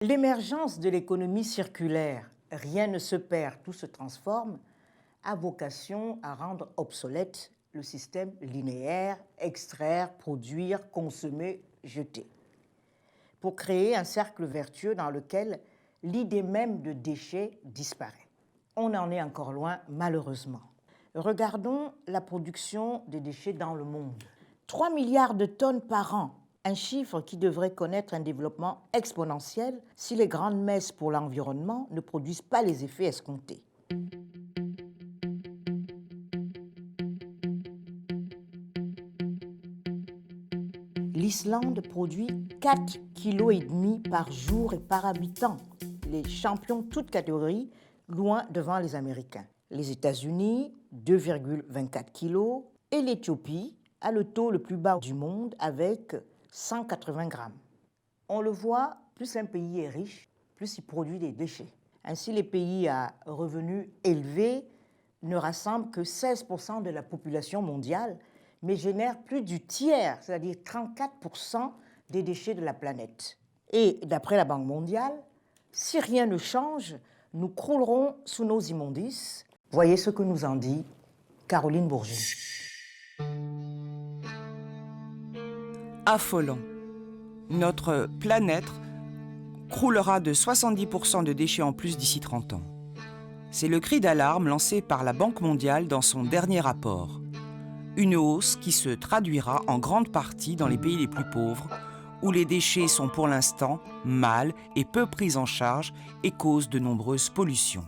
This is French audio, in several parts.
L'émergence de l'économie circulaire, rien ne se perd, tout se transforme, a vocation à rendre obsolète le système linéaire, extraire, produire, consommer, jeter, pour créer un cercle vertueux dans lequel l'idée même de déchet disparaît. On en est encore loin, malheureusement. Regardons la production de déchets dans le monde. 3 milliards de tonnes par an, un chiffre qui devrait connaître un développement exponentiel si les grandes messes pour l'environnement ne produisent pas les effets escomptés. L'Islande produit 4,5 kg par jour et par habitant, les champions toutes catégories, loin devant les Américains. Les États-Unis, 2,24 kg, et l'Éthiopie a le taux le plus bas du monde avec 180 grammes. On le voit, plus un pays est riche, plus il produit des déchets. Ainsi, les pays à revenus élevés ne rassemblent que 16% de la population mondiale, mais génèrent plus du tiers, c'est-à-dire 34% des déchets de la planète. Et d'après la Banque mondiale, si rien ne change, nous croulerons sous nos immondices. Voyez ce que nous en dit Caroline Bourget. Affolant. Notre planète croulera de 70% de déchets en plus d'ici 30 ans. C'est le cri d'alarme lancé par la Banque mondiale dans son dernier rapport. Une hausse qui se traduira en grande partie dans les pays les plus pauvres, où les déchets sont pour l'instant mal et peu pris en charge et causent de nombreuses pollutions.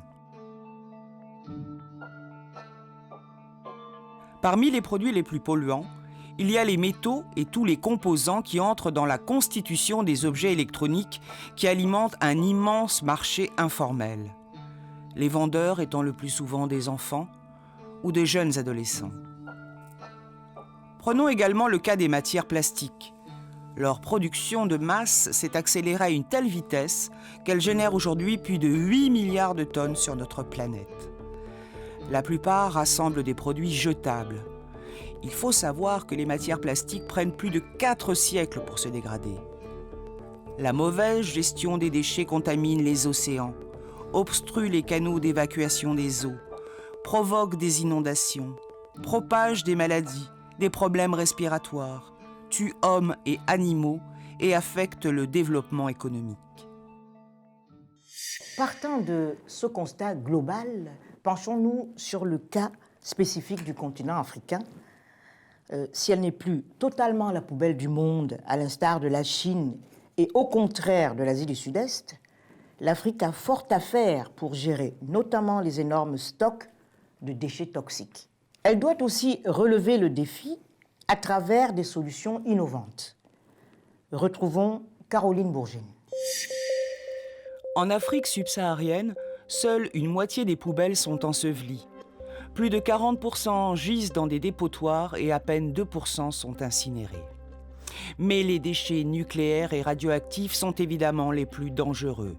Parmi les produits les plus polluants, il y a les métaux et tous les composants qui entrent dans la constitution des objets électroniques qui alimentent un immense marché informel. Les vendeurs étant le plus souvent des enfants ou des jeunes adolescents. Prenons également le cas des matières plastiques. Leur production de masse s'est accélérée à une telle vitesse qu'elle génère aujourd'hui plus de 8 milliards de tonnes sur notre planète. La plupart rassemblent des produits jetables. Il faut savoir que les matières plastiques prennent plus de 4 siècles pour se dégrader. La mauvaise gestion des déchets contamine les océans, obstrue les canaux d'évacuation des eaux, provoque des inondations, propage des maladies, des problèmes respiratoires, tue hommes et animaux et affecte le développement économique. Partant de ce constat global, penchons-nous sur le cas spécifique du continent africain. Si elle n'est plus totalement la poubelle du monde, à l'instar de la Chine et au contraire de l'Asie du Sud-Est, l'Afrique a fort à faire pour gérer notamment les énormes stocks de déchets toxiques. Elle doit aussi relever le défi à travers des solutions innovantes. Retrouvons Caroline Bourget. En Afrique subsaharienne, seule une moitié des poubelles sont ensevelies. Plus de 40% gisent dans des dépotoirs et à peine 2% sont incinérés. Mais les déchets nucléaires et radioactifs sont évidemment les plus dangereux.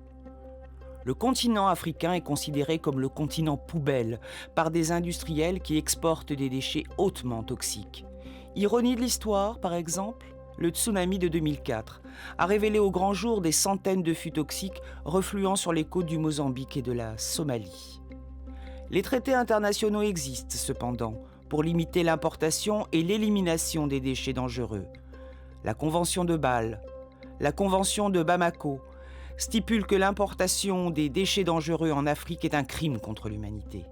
Le continent africain est considéré comme le continent poubelle par des industriels qui exportent des déchets hautement toxiques. Ironie de l'histoire, par exemple, le tsunami de 2004 a révélé au grand jour des centaines de fûts toxiques refluant sur les côtes du Mozambique et de la Somalie. Les traités internationaux existent cependant pour limiter l'importation et l'élimination des déchets dangereux. La Convention de Bâle, la Convention de Bamako stipule que l'importation des déchets dangereux en Afrique est un crime contre l'humanité.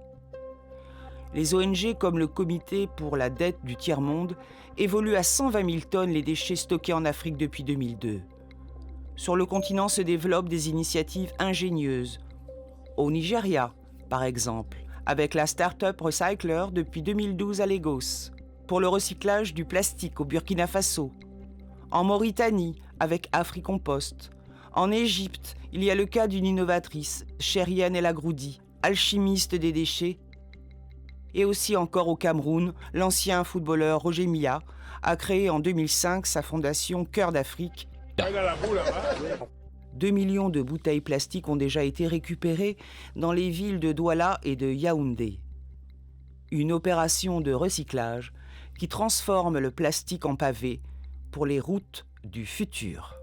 Les ONG comme le Comité pour la dette du tiers-monde évoluent à 120 000 tonnes les déchets stockés en Afrique depuis 2002. Sur le continent se développent des initiatives ingénieuses. Au Nigeria, par exemple, avec la start-up Recycler depuis 2012 à Lagos, pour le recyclage du plastique au Burkina Faso. En Mauritanie, avec AfriCompost. En Égypte, il y a le cas d'une innovatrice, Chériane El Agroudi, alchimiste des déchets. Et aussi encore au Cameroun, l'ancien footballeur Roger Milla a créé en 2005 sa fondation Cœur d'Afrique. 2 millions de bouteilles plastiques ont déjà été récupérées dans les villes de Douala et de Yaoundé. Une opération de recyclage qui transforme le plastique en pavé pour les routes du futur.